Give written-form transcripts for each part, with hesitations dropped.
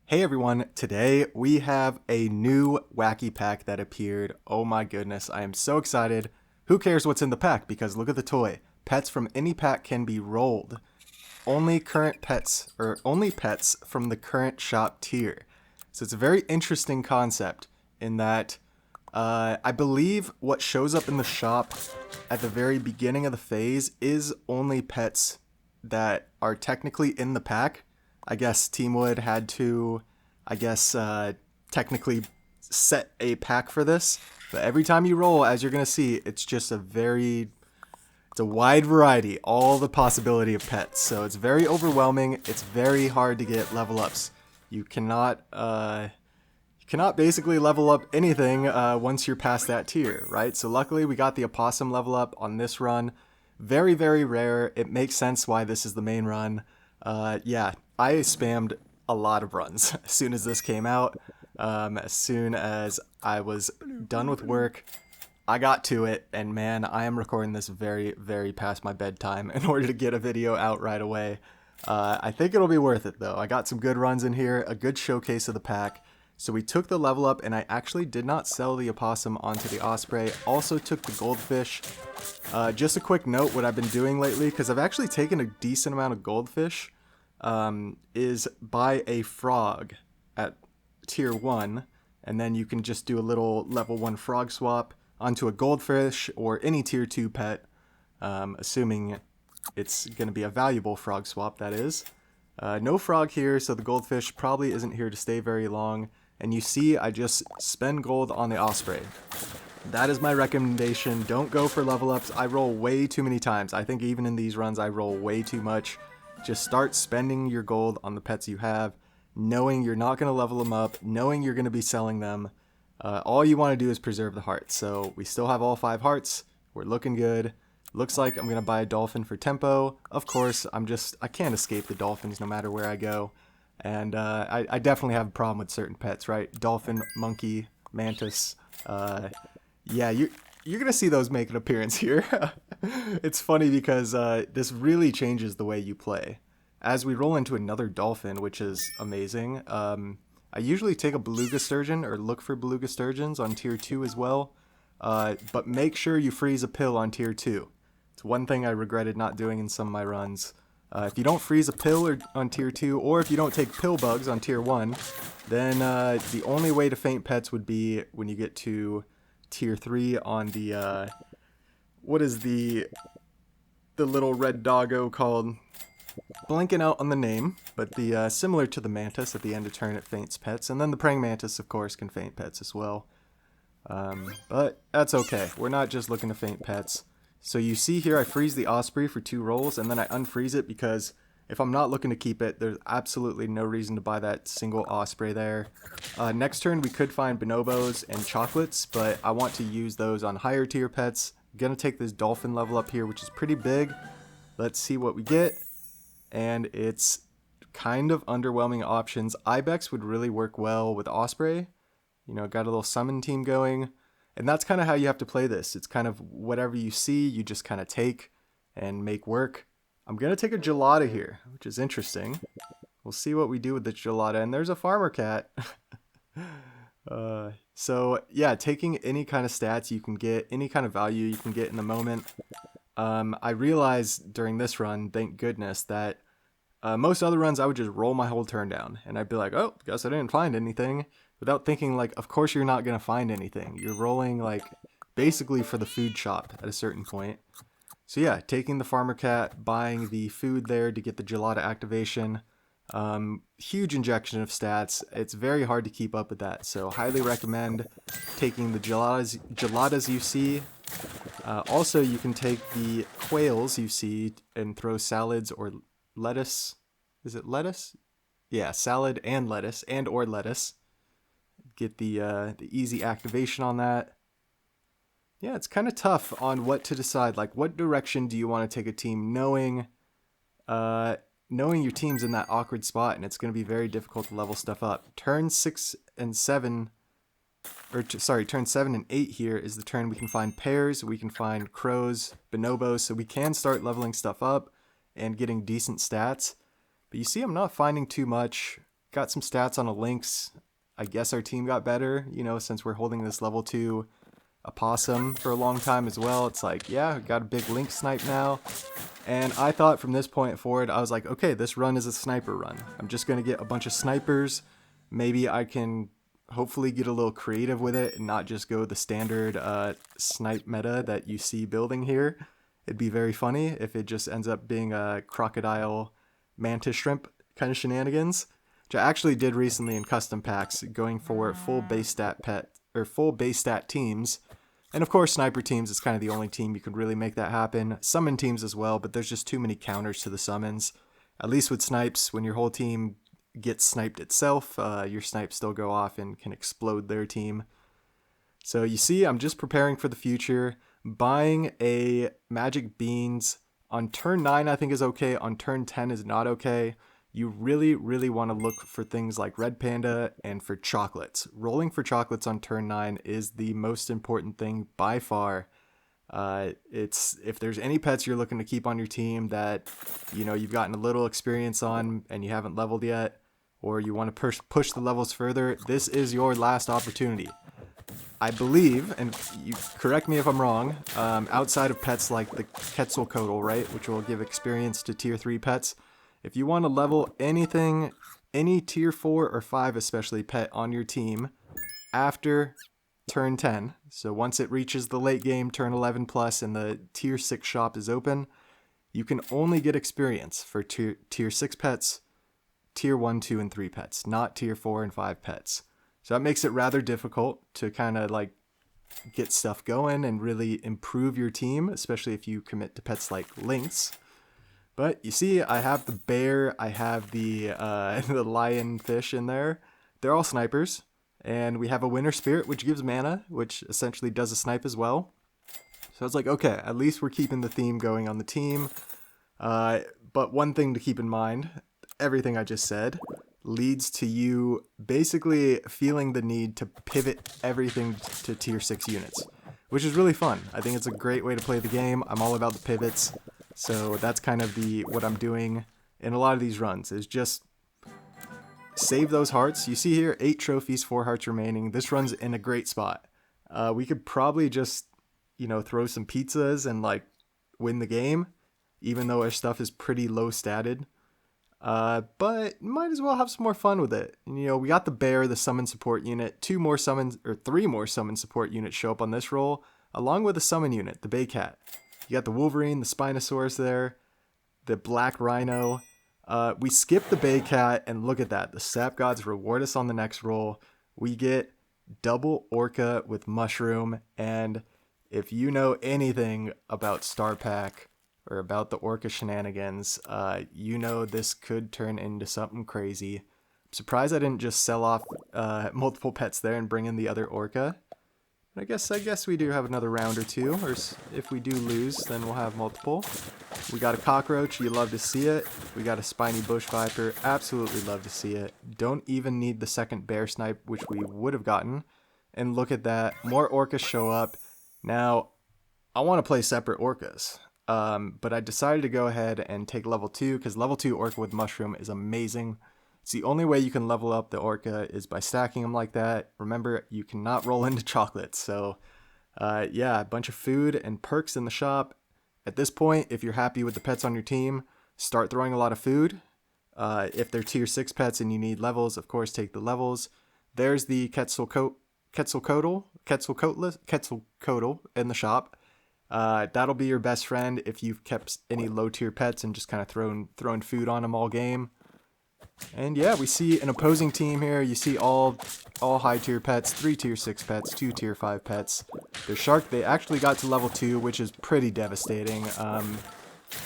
Hey everyone, today we have a new Wacky pack that appeared. Oh my goodness, I am so excited. Who cares what's in the pack because look at the toy. Pets from any pack can be rolled. Only current pets, or only pets from the current shop tier. So it's a very interesting concept in that I believe what shows up in the shop at the very beginning of the phase is only pets that are technically in the pack. I guess Teamwood had to, technically set a pack for this. But every time you roll, as you're going to see, it's just it's a wide variety, all the possibility of pets. So it's very overwhelming. It's very hard to get level ups. You cannot basically level up anything once you're past that tier, right? So luckily we got the opossum level up on this run. Very, very rare. It makes sense why this is the main run. Yeah, I spammed a lot of runs as soon as this came out. As soon as I was done with work, I got to it, and man, I am recording this very, very past my bedtime in order to get a video out right away. I think it'll be worth it though. I got some good runs in here, a good showcase of the pack. So we took the level up, and I actually did not sell the opossum onto the osprey. Also took the goldfish. Just a quick note, what I've been doing lately, because I've actually taken a decent amount of goldfish, is buy a frog at tier 1, and then you can just do a little level 1 frog swap onto a goldfish or any tier 2 pet, assuming it's going to be a valuable frog swap, that is. No frog here, so the goldfish probably isn't here to stay very long. And you see, I just spend gold on the osprey. That is my recommendation. Don't go for level ups. I roll way too many times. I think even in these runs, I roll way too much. Just start spending your gold on the pets you have, knowing you're not going to level them up, knowing you're going to be selling them. All you want to do is preserve the hearts. So we still have all 5 hearts. We're looking good. Looks like I'm going to buy a dolphin for tempo. Of course, I can't escape the dolphins no matter where I go. And I definitely have a problem with certain pets, right? Dolphin, monkey, mantis. Yeah, you're going to see those make an appearance here. It's funny because this really changes the way you play. As we roll into another dolphin, which is amazing, I usually take a beluga sturgeon or look for beluga sturgeons on tier 2 as well. But make sure you freeze a pill on tier 2. It's one thing I regretted not doing in some of my runs. If you don't freeze a pill on tier 2, or if you don't take pill bugs on tier 1, then the only way to faint pets would be when you get to tier 3 on the, what is the little red doggo called? Blanking out on the name, but the similar to the mantis at the end of turn it faints pets, and then the praying mantis of course can faint pets as well. But that's okay, we're not just looking to faint pets. So you see here I freeze the osprey for 2 rolls, and then I unfreeze it because if I'm not looking to keep it, there's absolutely no reason to buy that single osprey there. Next turn we could find bonobos and chocolates, but I want to use those on higher tier pets. I'm gonna take this dolphin level up here, which is pretty big. Let's see what we get. And it's kind of underwhelming options. Ibex would really work well with osprey. You know, got a little summon team going. And that's kind of how you have to play this. It's kind of whatever you see, you just kind of take and make work. I'm going to take a gelada here, which is interesting. We'll see what we do with the gelada. And there's a farmer cat. So yeah, taking any kind of stats you can get, any kind of value you can get in the moment. I realized during this run, thank goodness, that most other runs I would just roll my whole turn down. And I'd be like, oh, guess I didn't find anything. Without thinking, like, of course you're not going to find anything. You're rolling, like, basically for the food shop at a certain point. So yeah, taking the farmer cat, buying the food there to get the gelada activation. Huge injection of stats. It's very hard to keep up with that. So highly recommend taking the geladas you see. Also, you can take the quails you see and throw salads or lettuce. Is it lettuce? Yeah, salad and lettuce or lettuce. Get the easy activation on that. Yeah, it's kind of tough on what to decide. Like, what direction do you want to take a team, knowing your team's in that awkward spot, and it's going to be very difficult to level stuff up. Turn 6 and 7, turn 7 and 8 here is the turn we can find pairs, we can find crows, bonobos, so we can start leveling stuff up and getting decent stats. But you see, I'm not finding too much. got some stats on a lynx. I guess our team got better, you know, since we're holding this level 2 opossum for a long time as well. It's like, yeah, got a big lynx snipe now. And I thought from this point forward, I was like, okay, this run is a sniper run. I'm just going to get a bunch of snipers. Maybe I can hopefully get a little creative with it and not just go the standard snipe meta that you see building here. It'd be very funny if it just ends up being a crocodile mantis shrimp kind of shenanigans, which I actually did recently in custom packs, going for full base stat pet or full base stat teams. And of course, sniper teams is kind of the only team you could really make that happen. Summon teams as well, but there's just too many counters to the summons. At least with snipes, when your whole team gets sniped itself, your snipes still go off and can explode their team. So you see, I'm just preparing for the future. Buying a magic beans on turn 9 I think is okay. On turn 10 is not okay. You really, really want to look for things like red panda and for chocolates. Rolling for chocolates on turn 9 is the most important thing by far. It's if there's any pets you're looking to keep on your team that, you know, you've gotten a little experience on and you haven't leveled yet, or you want to push the levels further, this is your last opportunity. I believe, and you correct me if I'm wrong, outside of pets like the Quetzalcoatl, right, which will give experience to tier 3 pets, if you want to level anything, any tier 4 or 5 especially pet on your team after turn 10, so once it reaches the late game, turn 11 plus, and the tier 6 shop is open, you can only get experience for tier 6 pets, tier 1, 2, and 3 pets, not tier 4 and 5 pets. So that makes it rather difficult to kind of like get stuff going and really improve your team, especially if you commit to pets like lynx. But you see, I have the bear, I have the the lionfish in there. They're all snipers. And we have a winter spirit, which gives mana, which essentially does a snipe as well. So it's like, okay, at least we're keeping the theme going on the team. But one thing to keep in mind, everything I just said leads to you basically feeling the need to pivot everything to tier 6 units, which is really fun. I think it's a great way to play the game. I'm all about the pivots. So that's kind of what I'm doing in a lot of these runs, is just save those hearts. You see here, 8 trophies, 4 hearts remaining. This run's in a great spot. We could probably just, you know, throw some pizzas and like win the game, even though our stuff is pretty low statted. But might as well have some more fun with it. And, you know, we got the bear, the summon support unit, 3 more summon support units show up on this roll, along with a summon unit, the Baycat. You got the Wolverine, the Spinosaurus there, the Black Rhino. We skip the Baycat, and look at that. The Sap Gods reward us on the next roll. We get double Orca with Mushroom, and if you know anything about Star Pack or about the Orca shenanigans, you know this could turn into something crazy. I'm surprised I didn't just sell off multiple pets there and bring in the other Orca. I guess we do have another round or two, or if we do lose, then we'll have multiple. We got a cockroach, you love to see it. We got a spiny bush viper, absolutely love to see it. Don't even need the second bear snipe, which we would have gotten. And look at that, more orcas show up. Now, I want to play separate orcas, but I decided to go ahead and take level 2, because level 2 orca with mushroom is amazing. It's the only way you can level up the orca is by stacking them like that. Remember, you cannot roll into chocolates. So yeah, a bunch of food and perks in the shop. At this point, if you're happy with the pets on your team, start throwing a lot of food. If they're tier 6 pets and you need levels, of course, take the levels. There's the Quetzalcoatl in the shop. That'll be your best friend if you've kept any low tier pets and just kind of thrown food on them all game. And yeah, we see an opposing team here. You see all high tier pets, 3 tier 6 pets, 2 tier 5 pets. Their shark, they actually got to level 2, which is pretty devastating.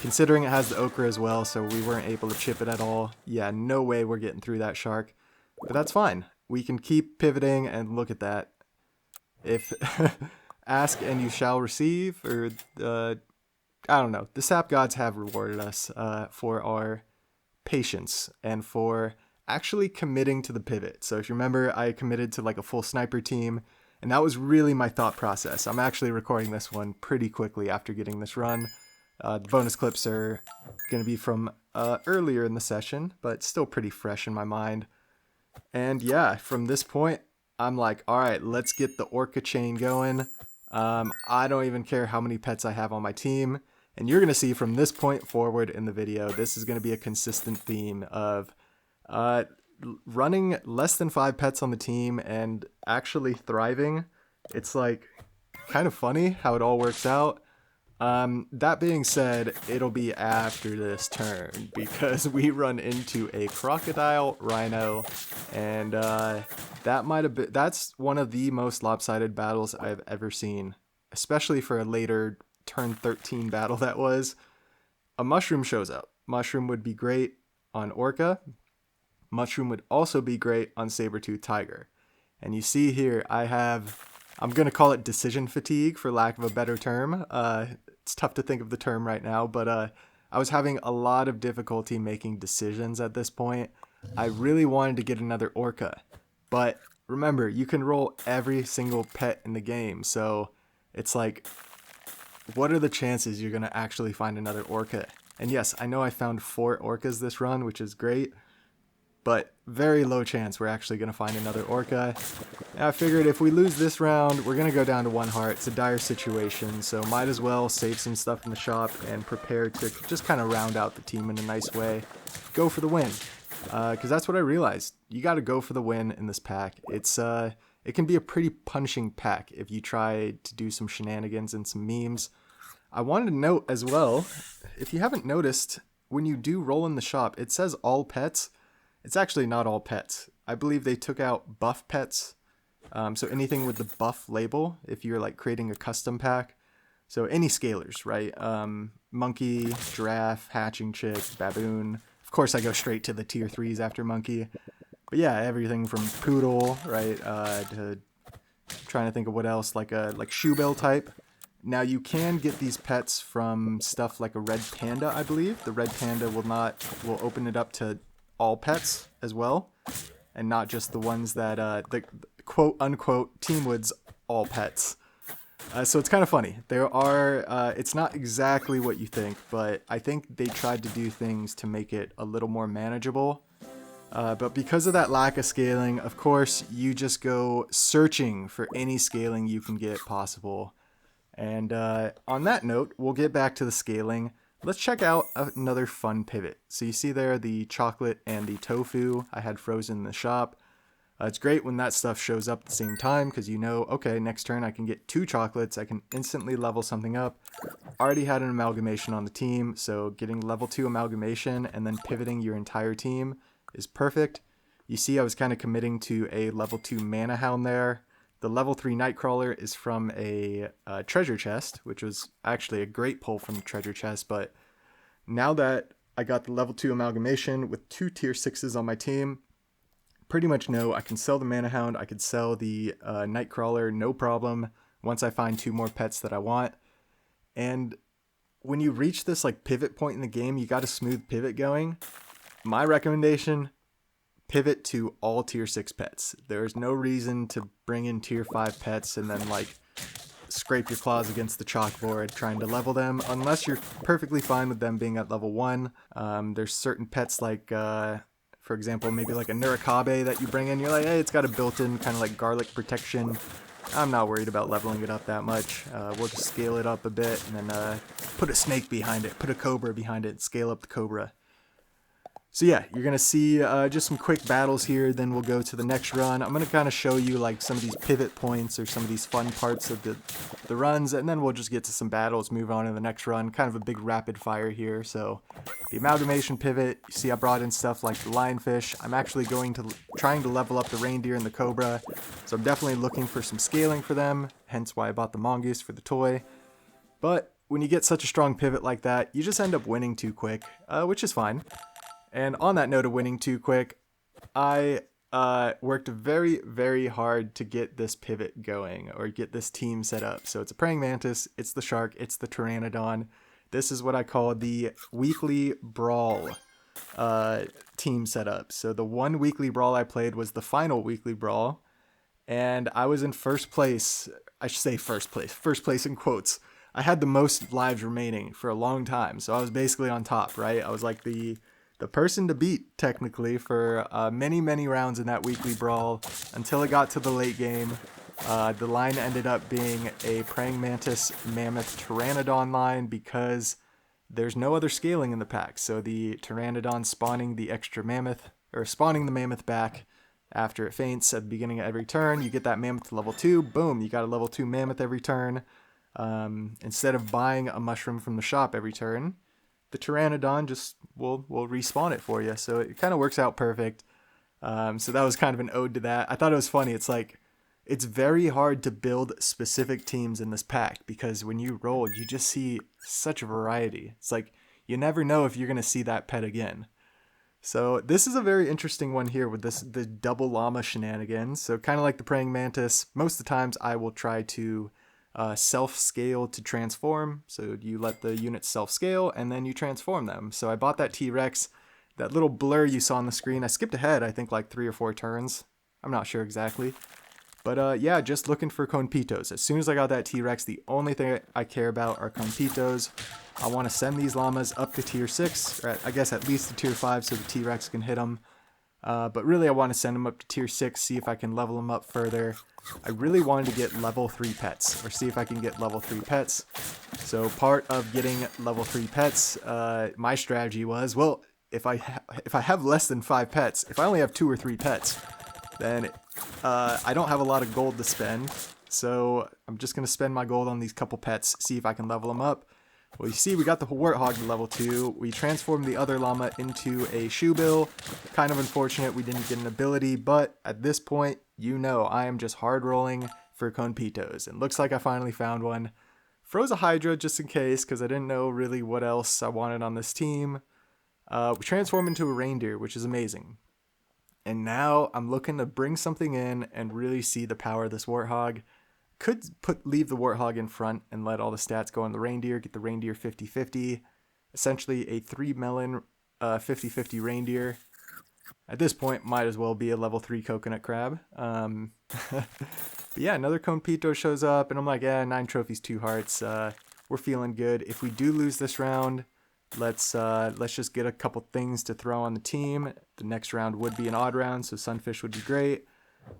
Considering it has the ochre as well, so we weren't able to chip it at all. Yeah, no way we're getting through that shark. But that's fine. We can keep pivoting, and look at that. If ask and you shall receive, or I don't know. The Sap Gods have rewarded us for our patience and for actually committing to the pivot. So if you remember, I committed to like a full sniper team, and that was really my thought process. I'm actually recording this one pretty quickly after getting this run. The bonus clips are going to be from earlier in the session, but still pretty fresh in my mind. And yeah, from this point, I'm like, all right, let's get the Orca chain going. I don't even care how many pets I have on my team. And you're going to see from this point forward in the video, this is going to be a consistent theme of uh, running less than 5 pets on the team and actually thriving. It's like kind of funny how it all works out. That being said, it'll be after this turn because we run into a crocodile rhino, and that's one of the most lopsided battles I've ever seen, especially for a later turn 13 battle that was. A mushroom shows up. Mushroom would be great on Orca. Mushroom would also be great on Saber-tooth Tiger. And you see here, I'm going to call it decision fatigue for lack of a better term. It's tough to think of the term right now, but I was having a lot of difficulty making decisions at this point. I really wanted to get another Orca, but remember, you can roll every single pet in the game, so it's like, what are the chances you're going to actually find another Orca? And yes, I know I found 4 Orcas this run, which is great, but very low chance we're actually going to find another Orca. And I figured if we lose this round, we're going to go down to 1 heart. It's a dire situation, so might as well save some stuff in the shop and prepare to just kind of round out the team in a nice way. Go for the win. Because that's what I realized. You got to go for the win in this pack. It can be a pretty punishing pack if you try to do some shenanigans and some memes. I wanted to note as well, if you haven't noticed, when you do roll in the shop, it says all pets. It's actually not all pets. I believe they took out buff pets. So anything with the buff label, if you're like creating a custom pack. So any scalers, right? Monkey, giraffe, hatching chick, baboon. Of course, I go straight to the tier 3s after monkey. But yeah, everything from poodle, right? To trying to think of what else, like shoebill type. Now you can get these pets from stuff like a red panda, I believe. The red panda will open it up to all pets as well, and not just the ones that the quote unquote Teamwood's all pets. So it's kind of funny. There are it's not exactly what you think, but I think they tried to do things to make it a little more manageable. But because of that lack of scaling, of course, you just go searching for any scaling you can get possible. And on that note, we'll get back to the scaling. Let's check out another fun pivot. So you see there the chocolate and the tofu I had frozen in the shop. It's great when that stuff shows up at the same time because you know, okay, next turn I can get 2 chocolates. I can instantly level something up. Already had an amalgamation on the team, so getting level 2 amalgamation and then pivoting your entire team is perfect. You see I was kind of committing to a level 2 mana hound there. The level 3 Nightcrawler is from a treasure chest, which was actually a great pull from the treasure chest, but now that I got the level 2 amalgamation with 2 tier 6s on my team, pretty much know I can sell the Mana Hound, I could sell the Nightcrawler, no problem, once I find 2 more pets that I want. And when you reach this like pivot point in the game, you got a smooth pivot going. My recommendation, pivot to all tier 6 pets. There's no reason to bring in tier 5 pets and then like scrape your claws against the chalkboard trying to level them, unless you're perfectly fine with them being at level 1. There's certain pets like, for example, maybe like a Nurikabe that you bring in. You're like, hey, it's got a built-in kind of like garlic protection. I'm not worried about leveling it up that much. We'll just scale it up a bit and then put a snake behind it, put a cobra behind it, scale up the cobra. So yeah, you're going to see just some quick battles here, then we'll go to the next run. I'm going to kind of show you like some of these pivot points or some of these fun parts of the runs, and then we'll just get to some battles, move on to the next run. Kind of a big rapid fire here. So the amalgamation pivot, you see I brought in stuff like the lionfish. I'm actually trying to level up the reindeer and the cobra, so I'm definitely looking for some scaling for them, hence why I bought the mongoose for the toy. But when you get such a strong pivot like that, you just end up winning too quick, which is fine. And on that note of winning too quick, I worked very, very hard to get this pivot going or get this team set up. So it's a praying mantis, it's the shark, it's the pteranodon. This is what I call the weekly brawl team setup. So the one weekly brawl I played was the final weekly brawl, and I was in first place. I should say first place in quotes. I had the most lives remaining for a long time, so I was basically on top, right? I was like the the person to beat, technically, for many rounds in that weekly brawl until it got to the late game. The line ended up being a Praying Mantis Mammoth Pteranodon line because there's no other scaling in the pack. So the Pteranodon spawning the extra mammoth, or spawning the mammoth back after it faints at the beginning of every turn. You get that mammoth to level 2, boom, you got a level 2 mammoth every turn. Instead of buying a mushroom from the shop every turn, the Pteranodon just will respawn it for you. So it kind of works out perfect. So that was kind of an ode to that. I thought it was funny. It's like, it's very hard to build specific teams in this pack because when you roll, you just see such a variety. It's like, you never know if you're going to see that pet again. So this is a very interesting one here with the double llama shenanigans. So kind of like the Praying Mantis, most of the times I will try to self-scale to transform. So you let the units self-scale and then you transform them. So I bought that T-Rex, that little blur you saw on the screen. I skipped ahead, I think like 3 or 4 turns. I'm not sure exactly. But yeah, just looking for Conpitos. As soon as I got that T-Rex, the only thing I care about are Conpitos. I want to send these llamas up to tier 6, or I guess at least to tier 5 so the T-Rex can hit them. But really I want to send them up to tier 6, see if I can level them up further. I really wanted to get level 3 pets, or see if I can get level 3 pets. So part of getting level 3 pets, my strategy was, well, if I have less than 5 pets, if I only have 2 or 3 pets, then I don't have a lot of gold to spend. So I'm just going to spend my gold on these couple pets, see if I can level them up. Well, you see, we got the Warthog to level 2. We transformed the other llama into a Shoebill. Kind of unfortunate we didn't get an ability, but at this point, you know, I am just hard rolling for Conpitos. And looks like I finally found one. Froze a Hydra just in case, because I didn't know really what else I wanted on this team. We transformed into a reindeer, which is amazing. And now I'm looking to bring something in and really see the power of this Warthog. Could leave the Warthog in front and let all the stats go on the reindeer, get the reindeer 50-50. Essentially a 3 melon 50-50 reindeer. At this point, might as well be a level 3 coconut crab. But yeah, another Conpito shows up and I'm like, yeah, 9 trophies, 2 hearts. We're feeling good. If we do lose this round, let's just get a couple things to throw on the team. The next round would be an odd round, so Sunfish would be great.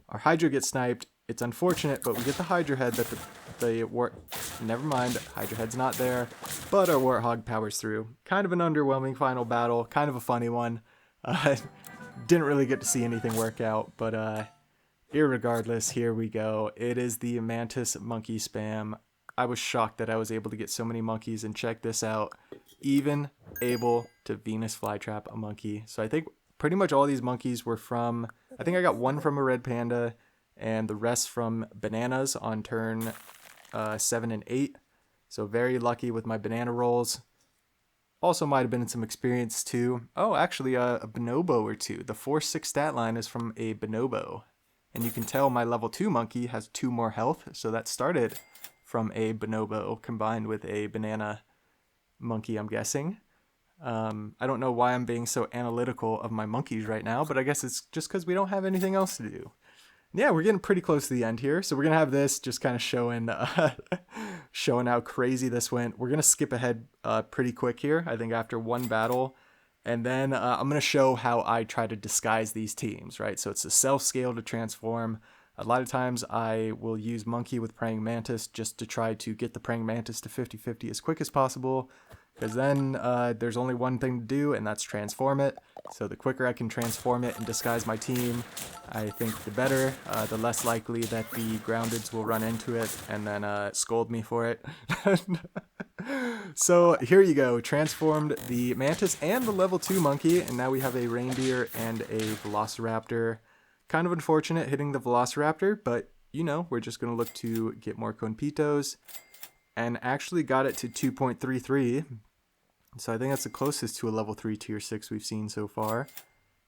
Our Hydra gets sniped. It's unfortunate, but we get the Hydra head that never mind, Hydra head's not there, but our Warthog powers through. Kind of an underwhelming final battle, kind of a funny one. Didn't really get to see anything work out, but irregardless, here we go. It is the Mantis monkey spam. I was shocked that I was able to get so many monkeys, and check this out. Even able to Venus flytrap a monkey. So I think pretty much all these monkeys were from, I think I got one from a red panda, and the rest from bananas on turn 7 and 8. So very lucky with my banana rolls. Also might have been some experience too. Oh, actually a bonobo or 2. The 4-6 stat line is from a bonobo. And you can tell my level 2 monkey has 2 more health. So that started from a bonobo combined with a banana monkey, I'm guessing. I don't know why I'm being so analytical of my monkeys right now, but I guess it's just because we don't have anything else to do. Yeah, we're getting pretty close to the end here. So we're going to have this just kind of showing how crazy this went. We're going to skip ahead pretty quick here, I think after one battle. And then I'm going to show how I try to disguise these teams, right? So it's a self-scale to transform. A lot of times I will use Monkey with Praying Mantis just to try to get the Praying Mantis to 50-50 as quick as possible. Because then there's only one thing to do, and that's transform it. So the quicker I can transform it and disguise my team, I think the better. The less likely that the groundeds will run into it and then scold me for it. So here you go. Transformed the Mantis and the level 2 monkey, and now we have a reindeer and a velociraptor. Kind of unfortunate hitting the velociraptor, but you know, we're just going to look to get more Conpitos. And actually got it to 2.33. So I think that's the closest to a level 3 tier 6 we've seen so far.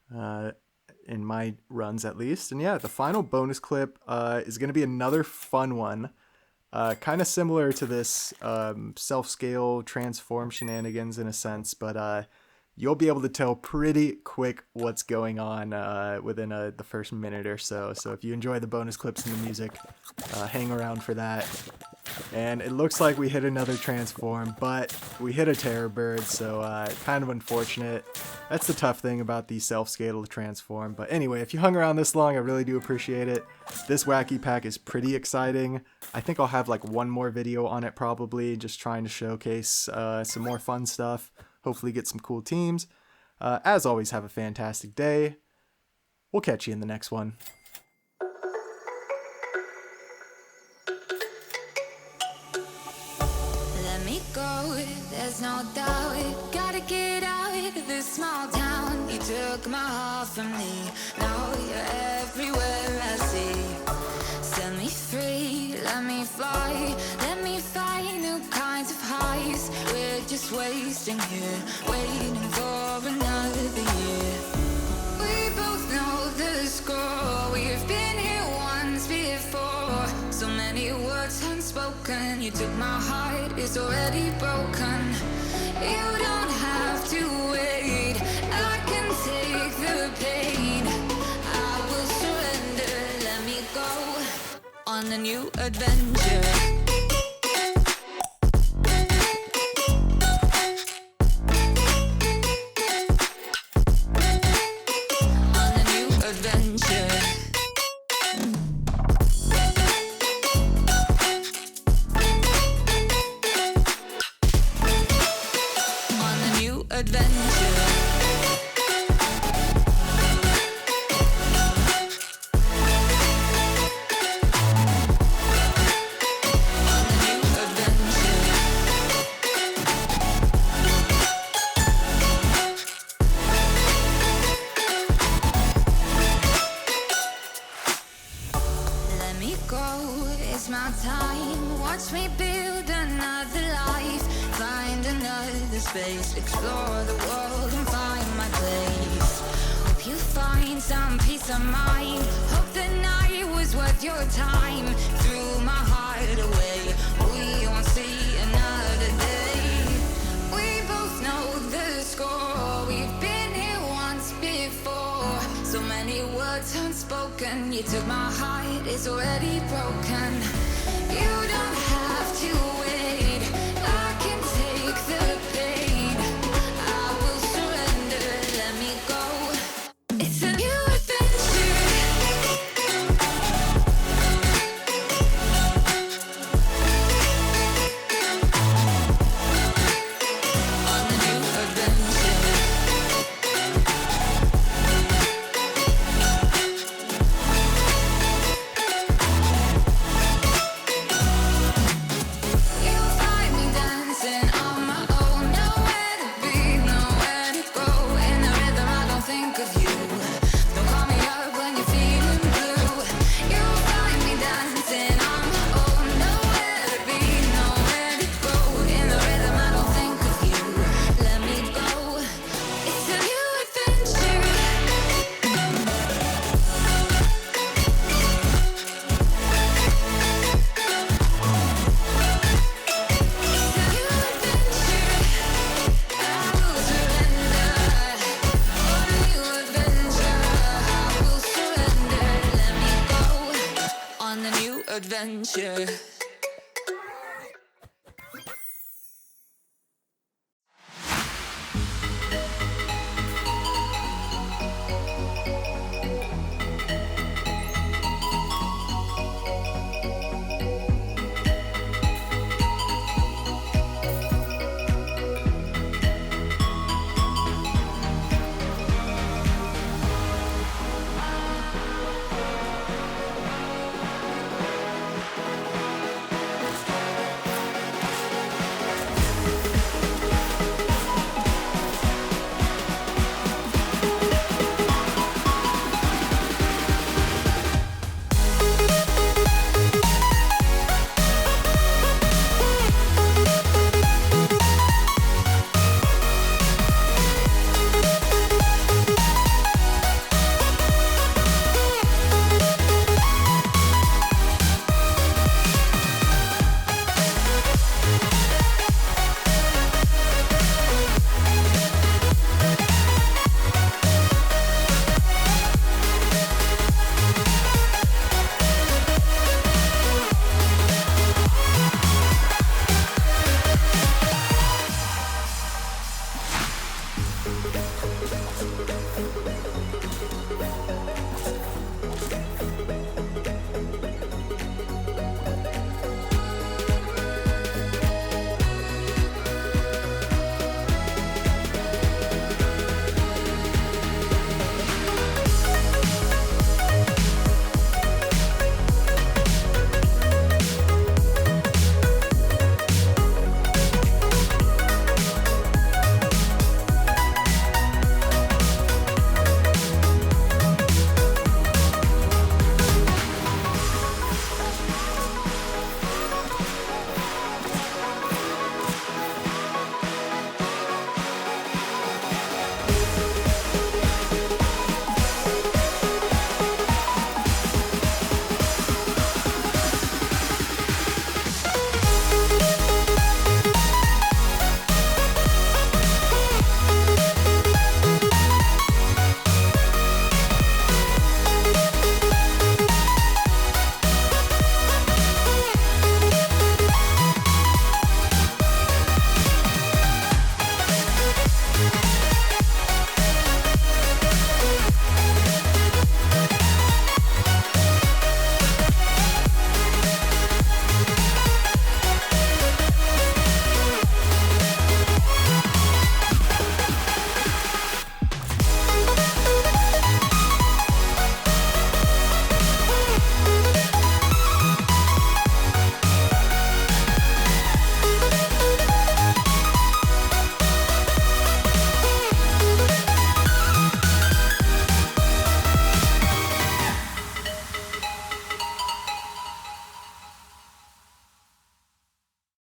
In my runs at least. And yeah, the final bonus clip is going to be another fun one. Kind of similar to this self-scale transform shenanigans in a sense. But you'll be able to tell pretty quick what's going on within the first minute or so. So if you enjoy the bonus clips and the music, hang around for that. And it looks like we hit another transform, but we hit a terror bird, so kind of unfortunate. That's the tough thing about the self-scaled transform. But anyway, if you hung around this long, I really do appreciate it. This Wacky pack is pretty exciting. I think I'll have like one more video on it probably, just trying to showcase some more fun stuff. Hopefully get some cool teams. As always, have a fantastic day. We'll catch you in the next one. Let me go, there's no doubt. Gotta get out of this small town. You took my heart from me, now you're everywhere I see. Set me free, let me fly. Let me find new kinds of highs. We're just wasting here, waiting for another year. We both know the score, we've been here once before. So many words unspoken, you took my heart, it's already broken. You don't have to wait, I can take the pain. I will surrender, let me go on a new adventure. It's my time, watch me build another life. Find another space, explore the world and find my place. Hope you find some peace of mind. Hope the night was worth your time. Threw my heart away, we won't see another day. We both know the score, we've been here once before. So many words unspoken, you took my heart, it's already broken. You don't have to wait, I can take the pain. I will surrender, let me go. It's a new adventure.